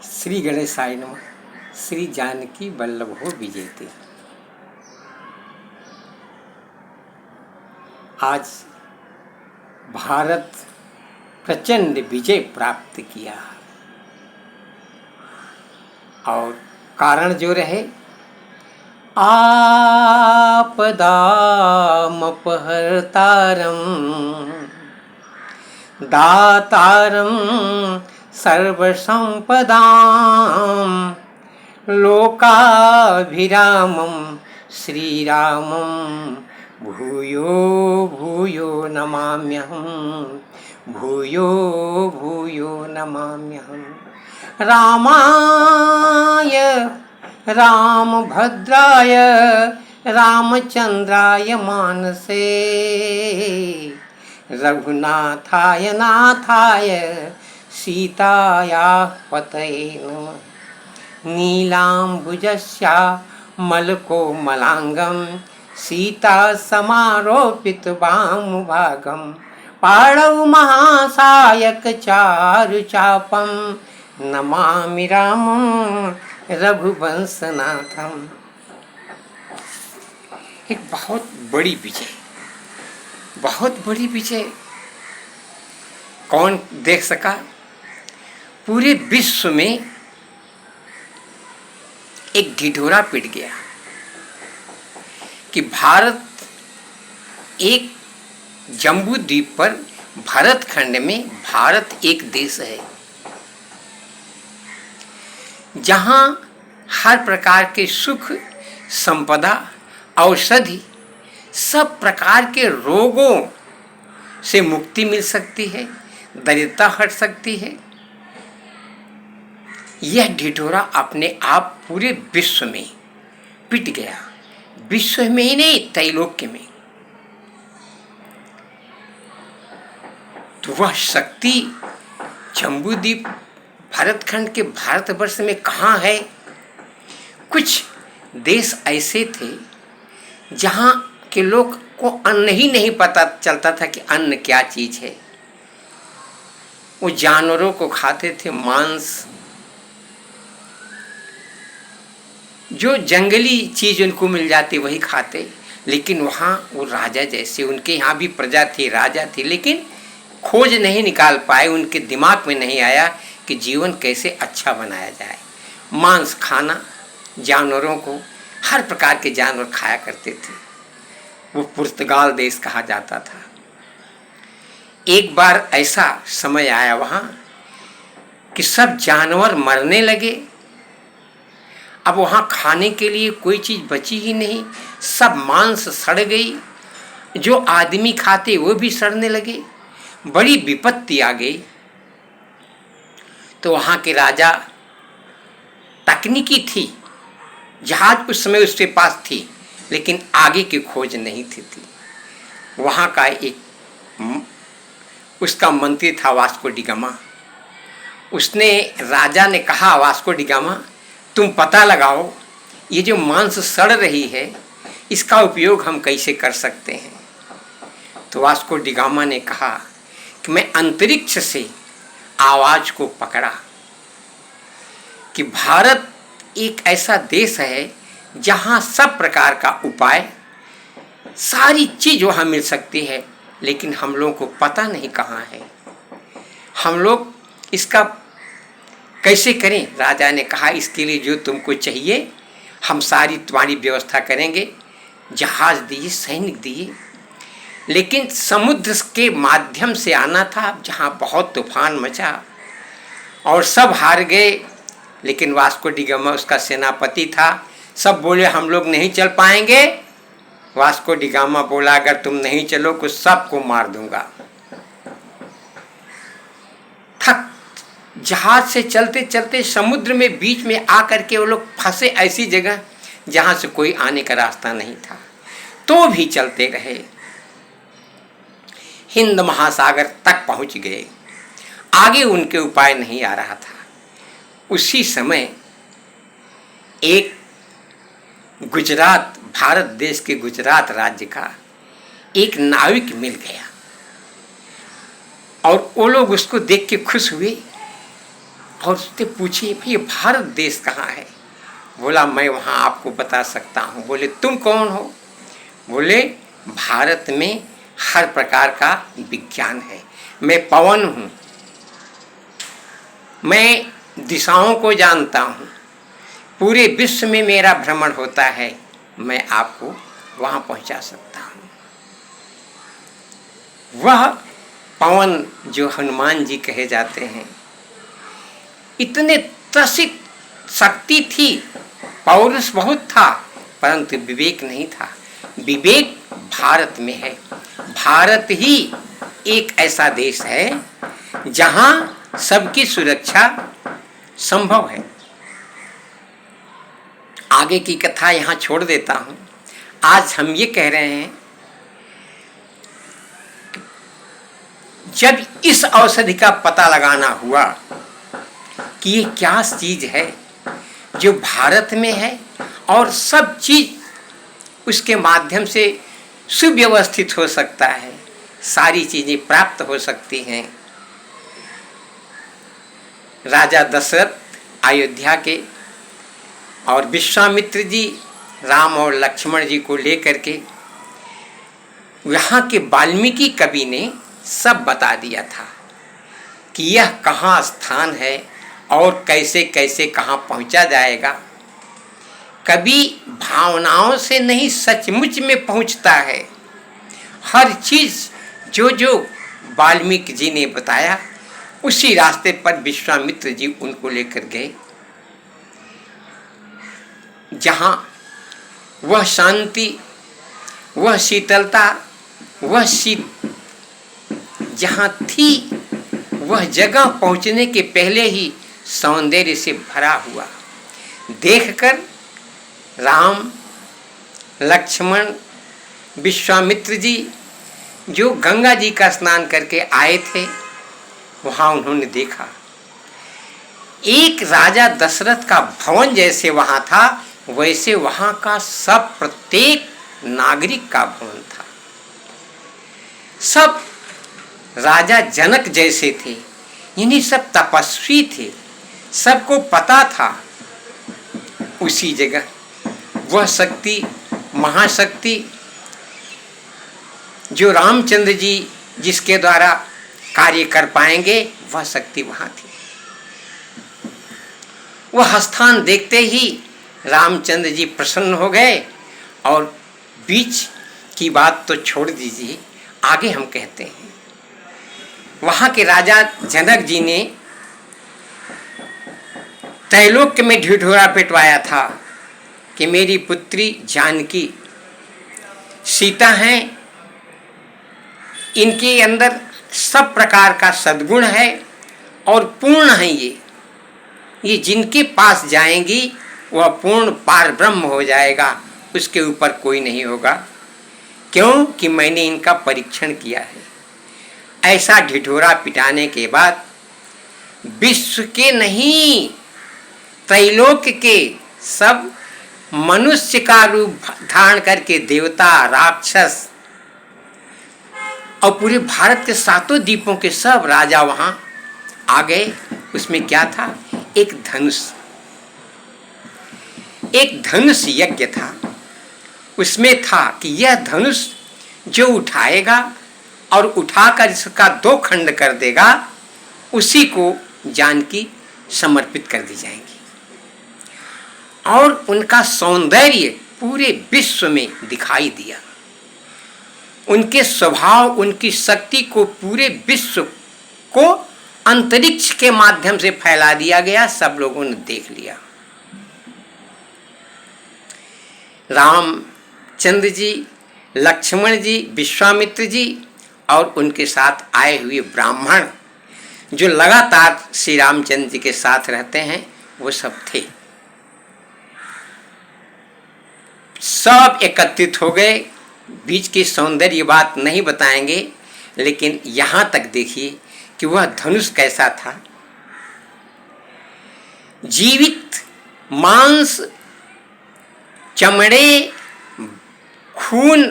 श्री गणेशाय नमः। श्री जानकी वल्लभो विजयते। आज भारत प्रचंड विजय प्राप्त किया और कारण जो रहे, आपदामपहर्तारं दातारं सर्वसंपदां लोकाभिरामं श्रीरामं भूयो भूयो नमाम्यहं, भूयो भूयो नमाम्यहं। रामाय रामभद्राय रामचंद्राय मानसे, रघुनाथाय नाथाय सीतायाः पतये नमः। नीलाम्बुजश्यामलकोमलाङ्गं सीता समारोपितवामभागं पाणौ महासायक चारुचापं नमामि रामं रघुवंशनाथम। एक बहुत बड़ी विजय, बहुत बड़ी विजय कौन देख सका? पूरे विश्व में एक ढिढोरा पिट गया कि भारत एक जम्बू द्वीप पर, भारत खंड में भारत एक देश है जहाँ हर प्रकार के सुख, संपदा, औषधि, सब प्रकार के रोगों से मुक्ति मिल सकती है, दरिद्रता हट सकती है। यह ढिढोरा अपने आप पूरे विश्व में पिट गया, विश्व में ही नहीं त्रैलोक्य में। तो वह शक्ति जम्बूद्वीप भारतखंड के भारतवर्ष में कहाँ है? कुछ देश ऐसे थे जहाँ के लोग को अन्न ही नहीं पता चलता था कि अन्न क्या चीज है। वो जानवरों को खाते थे, मांस, जो जंगली चीज उनको मिल जाती वही खाते। लेकिन वहाँ वो राजा जैसे, उनके यहाँ भी प्रजा थी, राजा थी, लेकिन खोज नहीं निकाल पाए, उनके दिमाग में नहीं आया कि जीवन कैसे अच्छा बनाया जाए। मांस खाना, जानवरों को, हर प्रकार के जानवर खाया करते थे। वो पुर्तगाल देश कहा जाता था। एक बार ऐसा समय आया वहाँ कि सब जानवर मरने लगे। अब वहाँ खाने के लिए कोई चीज़ बची ही नहीं, सब मांस सड़ गई, जो आदमी खाते वो भी सड़ने लगे, बड़ी विपत्ति आ गई। तो वहाँ के राजा, तकनीकी थी, जहाज उस समय उसके पास थी, लेकिन आगे की खोज नहीं थी। वहाँ का एक उसका मंत्री था वास्को डी गामा। उसने, राजा ने कहा वास्को डी गामा, तुम पता लगाओ ये जो मांस सड़ रही है इसका उपयोग हम कैसे कर सकते हैं। तो वास्को डी गामा ने कहा कि मैं अंतरिक्ष से आवाज को पकड़ा कि भारत एक ऐसा देश है जहाँ सब प्रकार का उपाय, सारी चीज वहाँ मिल सकती है, लेकिन हम लोगों को पता नहीं कहाँ है। हम लोग इसका कैसे करें? राजा ने कहा इसके लिए जो तुमको चाहिए हम सारी तुम्हारी व्यवस्था करेंगे। जहाज दिए, सैनिक दिए, लेकिन समुद्र के माध्यम से आना था जहाँ बहुत तूफान मचा और सब हार गए। लेकिन वास्को डी गामा उसका सेनापति था, सब बोले हम लोग नहीं चल पाएंगे। वास्को डी गामा बोला अगर तुम नहीं चलो तो सबको मार दूंगा। थक जहाज से चलते चलते समुद्र में बीच में आकर के वो लोग फंसे, ऐसी जगह जहां से कोई आने का रास्ता नहीं था, तो भी चलते रहे। हिंद महासागर तक पहुंच गए, आगे उनके उपाय नहीं आ रहा था। उसी समय एक गुजरात, भारत देश के गुजरात राज्य का एक नाविक मिल गया। और वो लोग उसको देख के खुश हुए और उसने पूछी भाई ये भारत देश कहाँ है? बोला मैं वहाँ आपको बता सकता हूँ। बोले तुम कौन हो? बोले भारत में हर प्रकार का विज्ञान है, मैं पवन हूँ, मैं दिशाओं को जानता हूँ, पूरे विश्व में मेरा भ्रमण होता है, मैं आपको वहाँ पहुँचा सकता हूँ। वह पवन जो हनुमान जी कहे जाते हैं, इतने त्रसित शक्ति थी, पौरुष बहुत था, परंतु विवेक नहीं था। विवेक भारत में है। भारत ही एक ऐसा देश है जहाँ सबकी सुरक्षा संभव है। आगे की कथा यहाँ छोड़ देता हूँ। आज हम ये कह रहे हैं, जब इस औषधि का पता लगाना हुआ कि ये क्या चीज है जो भारत में है और सब चीज उसके माध्यम से सुव्यवस्थित हो सकता है, सारी चीजें प्राप्त हो सकती हैं। राजा दशरथ अयोध्या के और विश्वामित्र जी राम और लक्ष्मण जी को लेकर के यहाँ के वाल्मीकि कवि ने सब बता दिया था कि यह कहाँ स्थान है और कैसे कैसे कहाँ पहुँचा जाएगा। कवि भावनाओं से नहीं सचमुच में पहुँचता है। हर चीज़ जो जो वाल्मीकि जी ने बताया उसी रास्ते पर विश्वामित्र जी उनको लेकर गए, जहाँ वह शांति, वह शीतलता, वह जहाँ थी, वह जगह पहुँचने के पहले ही सौंदर्य से भरा हुआ देखकर राम, लक्ष्मण, विश्वामित्र जी जो गंगा जी का स्नान करके आए थे, वहाँ उन्होंने देखा एक राजा दशरथ का भवन जैसे वहाँ था, वैसे वहाँ का सब प्रत्येक नागरिक का भवन था। सब राजा जनक जैसे थे, यानी सब तपस्वी थे, सबको पता था उसी जगह वह शक्ति, महाशक्ति जो रामचंद्र जी जिसके द्वारा कार्य कर पाएंगे, वह शक्ति वहाँ थी। वह स्थान देखते ही रामचंद्र जी प्रसन्न हो गए और बीच की बात तो छोड़ दीजिए, आगे हम कहते हैं वहाँ के राजा जनक जी ने त्रैलोक्य में ढिढोरा पिटवाया था कि मेरी पुत्री जानकी सीता हैं, इनके अंदर सब प्रकार का सद्गुण है और पूर्ण है। ये जिनके पास जाएंगी वह पूर्ण पार ब्रह्म हो जाएगा, उसके ऊपर कोई नहीं होगा, क्योंकि मैंने इनका परीक्षण किया है। ऐसा ढिढोरा पिटाने के बाद विश्व के नहीं, त्रैलोक्य के सब मनुष्य का रूप धारण करके देवता, राक्षस और पूरे भारत के सातों द्वीपों के सब राजा वहां आ गए। उसमें क्या था? एक धनुष यज्ञ था। उसमें था कि यह धनुष जो उठाएगा और उठाकर इसका 2 खंड कर देगा, उसी को जानकी समर्पित कर दी जाएंगी। और उनका सौंदर्य पूरे विश्व में दिखाई दिया। उनके स्वभाव, उनकी शक्ति को पूरे विश्व को अंतरिक्ष के माध्यम से फैला दिया गया, सब लोगों ने देख लिया। रामचंद्र जी, लक्ष्मण जी, विश्वामित्र जी और उनके साथ आए हुए ब्राह्मण जो लगातार श्री रामचंद्र जी के साथ रहते हैं, वो सब थे। सब एकत्रित हो गए। बीच की सौंदर्य बात नहीं बताएंगे, लेकिन यहाँ तक देखिए कि वह धनुष कैसा था। जीवित मांस, चमड़े, खून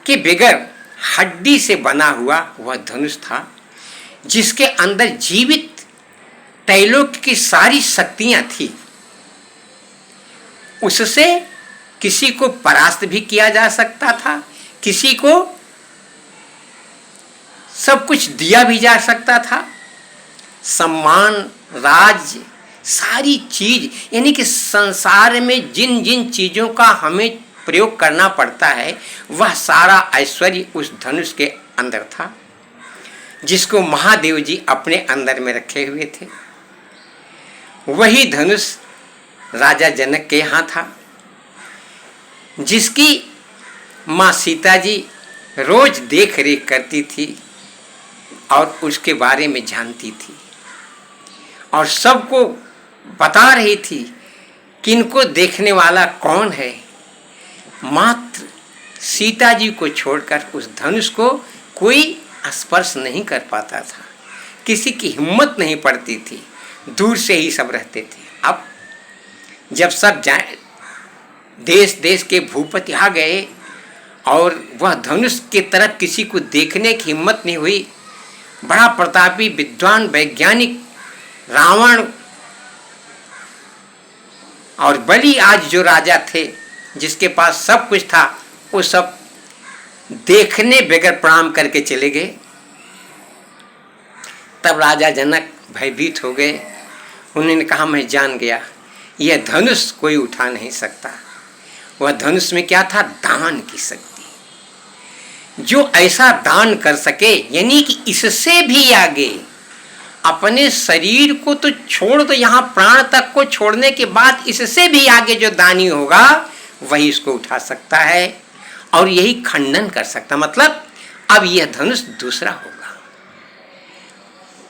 के बगैर हड्डी से बना हुआ वह धनुष था, जिसके अंदर जीवित त्रैलोक्य की सारी शक्तियां थी, उससे किसी को परास्त भी किया जा सकता था, किसी को सब कुछ दिया भी जा सकता था। सम्मान, राज्य, सारी चीज, यानी कि संसार में जिन जिन चीजों का हमें प्रयोग करना पड़ता है वह सारा ऐश्वर्य उस धनुष के अंदर था, जिसको महादेव जी अपने अंदर में रखे हुए थे। वही धनुष राजा जनक के यहाँ था, जिसकी माँ सीता जी रोज देख रेख करती थी और उसके बारे में जानती थी और सबको बता रही थी कि इनको देखने वाला कौन है। मात्र सीता जी को छोड़कर उस धनुष को कोई स्पर्श नहीं कर पाता था, किसी की हिम्मत नहीं पड़ती थी, दूर से ही सब रहते थे। अब जब सब जाए, देश देश के भूपति आ गए और वह धनुष की तरफ किसी को देखने की हिम्मत नहीं हुई। बड़ा प्रतापी विद्वान वैज्ञानिक रावण और बलि आज जो राजा थे, जिसके पास सब कुछ था, वो सब देखने बगैर प्रणाम करके चले गए। तब राजा जनक भयभीत हो गए। उन्होंने कहा, मैं जान गया यह धनुष कोई उठा नहीं सकता। वह धनुष में क्या था? दान की शक्ति। जो ऐसा दान कर सके, यानी कि इससे भी आगे अपने शरीर को तो छोड़ दो, यहाँ प्राण तक को छोड़ने के बाद इससे भी आगे जो दानी होगा वही इसको उठा सकता है और यही खंडन कर सकता। मतलब अब यह धनुष दूसरा होगा।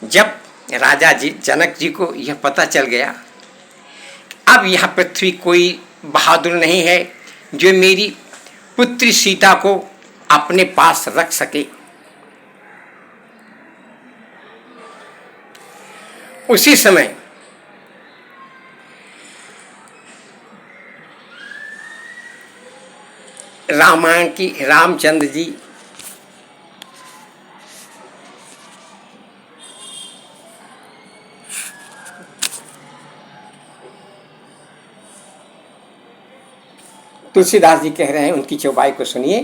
जब राजा जी जनक जी को यह पता चल गया, अब यह पृथ्वी कोई बहादुर नहीं है जो मेरी पुत्री सीता को अपने पास रख सके। उसी समय रामायण की रामचंद्र जी तुलसीदास जी कह रहे हैं, उनकी चौपाई को सुनिए।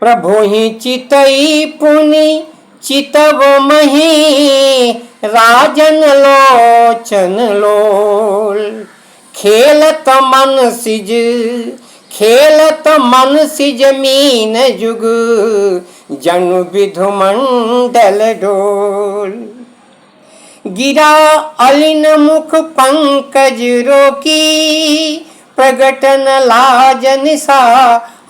प्रभु ही चितई पुनि चितव मही राजन लोचन लोल, खेलत मन सिज मीन जुग जनु विधु मंडल डोल। गिरा अलिन मुख पंकज रोकी, प्रगटन लाज निशा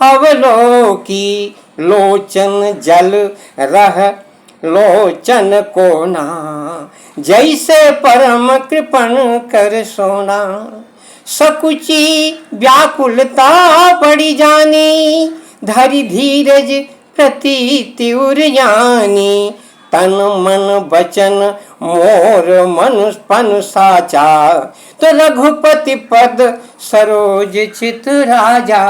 अवलोकी। लोचन जल रह लोचन कोना, जैसे परम कृपण कर सोना। सकुची व्याकुलता बड़ी जानी, धरि धीरज प्रतीति उर्यानी। तन मन बचन मोर मनुष्पन साचा, तो रघुपति पद सरोज चित राजा।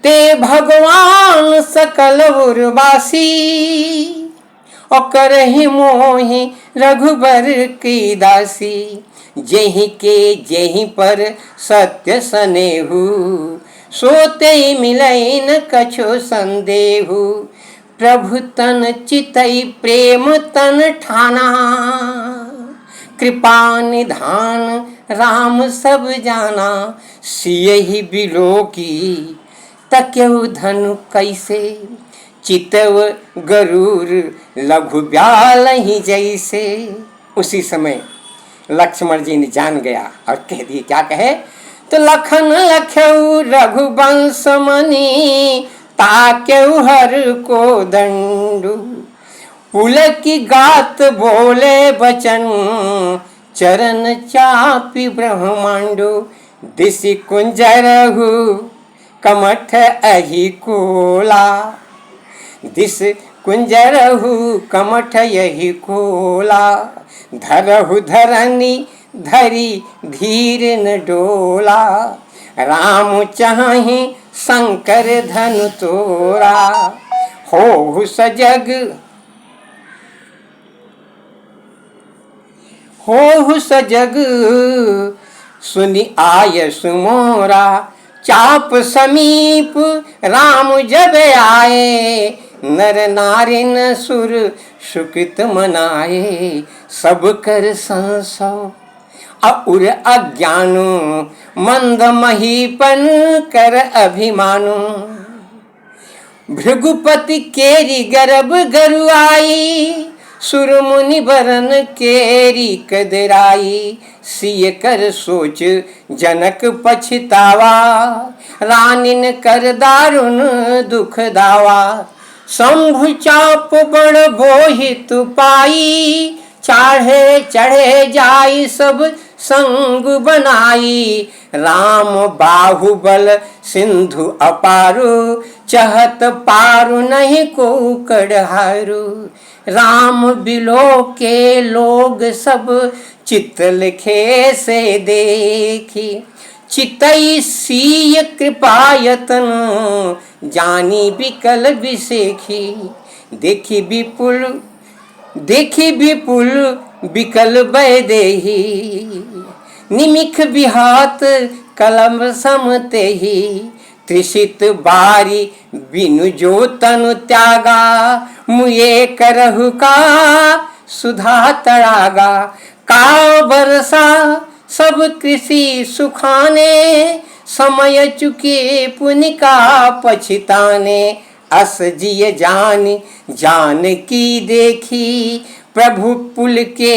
ते भगवान सकल उर्वासी, और करहि मोहि रघुबर की दासी। जेहि के जेहि पर सत्य सनेहु, सोते मिलै न कछो संदेहु। प्रभु तन चितई प्रेम तन ठाना, कृपा निधान राम सब जाना। सियहि बिलोकी तक्यउ धनु कैसे, चितव गरुर लघु ब्यालहि जैसे। उसी समय लक्ष्मण जी ने जान गया और कह दिए, क्या कहे? तो लखन लख्यऊ रघुवंश मणि, ताक्यऊ हर को दंडु। पुलकी गात बोले बचन, चरण चापि ब्रह्मांडु। दिशि कुंजरहु कमठ अहि कोला, दिस कुंजरहु कमठ यही कोला। धरहु धरनी धरी धीर न डोला, राम चाहे शंकर धनु तोरा। हो सजग हो सजग सुनि आयस मोरा, चाप समीप राम जब आए, नर नारिन सुर सुकृत मनाए, सब कर संसव और अज्ञानु, मंद महीपन कर अभिमानु। भृगुपति केरी गर्भ गरुआई, सुर मुनि बरन केरी कदराई, सिय कर सोच जनक पछतावा, रानिन कर दारुण दुख दावा। शंभु चाप बड़ बोहित पाई, चाढ़े चढ़े जाई सब संग बनाई। राम बाहुबल सिंधु अपारु, चहत पारु नहीं को कड़हारू। राम बिलो के लोग सब चित्त लिखे से देखी, चितई सीय कृपायतन, जानी बिकल बिसेखी। देखी विपुल बिकल बैदेही, निमिख बिहात कलम समतेही। त्रिषित बारी बिनु जो तनु त्यागा, मुए करहु का सुधा तड़ागा। का बरसा सब कृषि सुखाने, समय चुके पुनि का पछताने। अस जिय जान की देखी, प्रभु पुल के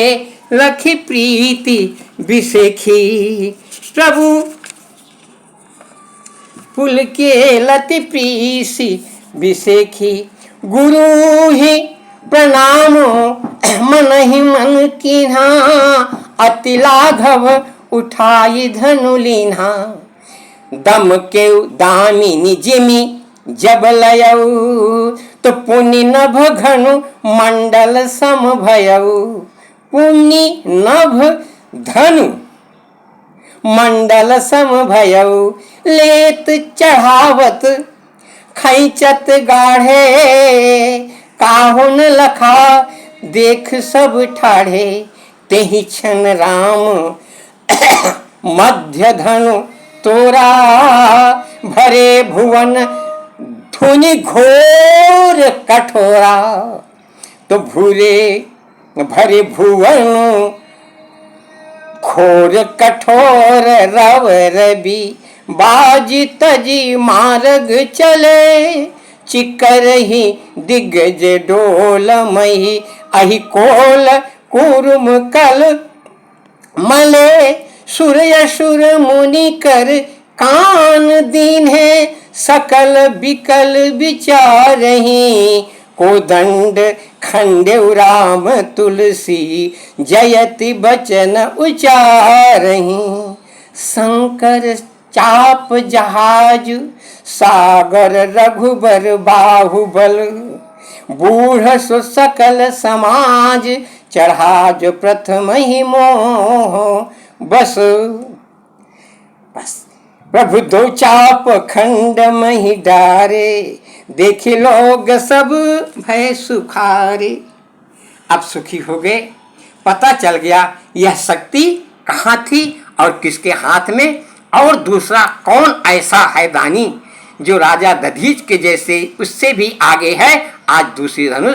लखी प्रीति बिसेखी। प्रभु पुल के लति प्रीति बिसेखी। गुरु ही प्रणाम मन ही मन कीन्हा, अति लाघव उठाई धनु लीन्हा। दम के दामिनी जिमि जब लयऊ, तो पुनि नभ घनु मंडल सम भयऊ। पुनि नभ धनु मंडल सम भयऊ, लेत चढ़ावत खैचत गाढ़े। काहुन लखा देख सब ठाढ़े, तेहि क्षण राम मध्य धनु तोरा। भरे भुवन धुनि घोर कठोरा, तो भरे भुवन घोर कठोर रव रवि। बाजी तजी मार्ग चले, चिकर ही दिग्गज डोल मही। अहि कोल कूर्म कल मले, सुर असुर मुनि कर कान दीन है। सकल बिकल विचारहि, कोदंड खंडेउ राम तुलसी। जयति बचन उचारहि, शंकर चाप जहाज सागर रघुबर बाहुबल। बूढ़ सो सकल समाज, चढ़ाज प्रथम ही मोह बस। प्रभु दो चाप खंड मही डारे, देखी लोग सब भय सुखारे। अब सुखी हो गए, पता चल गया यह शक्ति कहाँ थी और किसके हाथ में, और दूसरा कौन ऐसा है दानी जो राजा दधीच के जैसे उससे भी आगे है। आज दूसरी धनुष